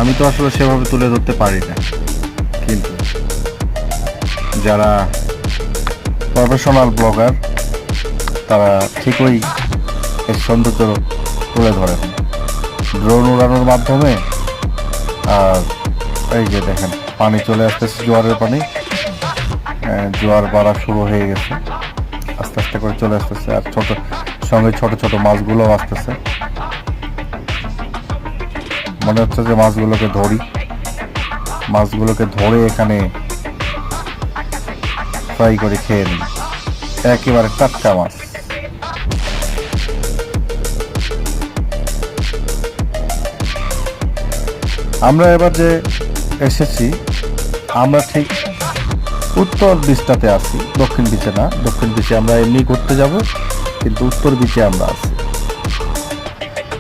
আমি তো আসলে সেভাবে তুলে ধরতে পারি না, কিন্তু যারা প্রফেশনাল ব্লগার তারা ঠিকই এর সৌন্দর্য তুলে ধরেন ড্রোন উড়ানোর মাধ্যমে। আর এই যে দেখেন পানি চলে আসতেছে, জোয়ারের পানি, জোয়ার বাড়া শুরু হয়ে গেছে, আস্তে আস্তে করে চলে আসতেছে। আর সঙ্গে ছোট ছোট মাছগুলো আসতেছে, মনে হচ্ছে যে মাছগুলোকে ধরে এখানে ফ্রাই করে খেয়ে নিই, একেবারে টাটকা মাছ। আমরা এবার যে এসেছি, আমরা ঠিক উত্তর বিচটাতে আছি, দক্ষিণ বিচে না। দক্ষিণ বিচে আমরা এমনি ঘুরতে যাব, কিন্তু উত্তর বিচে আমরা আছি।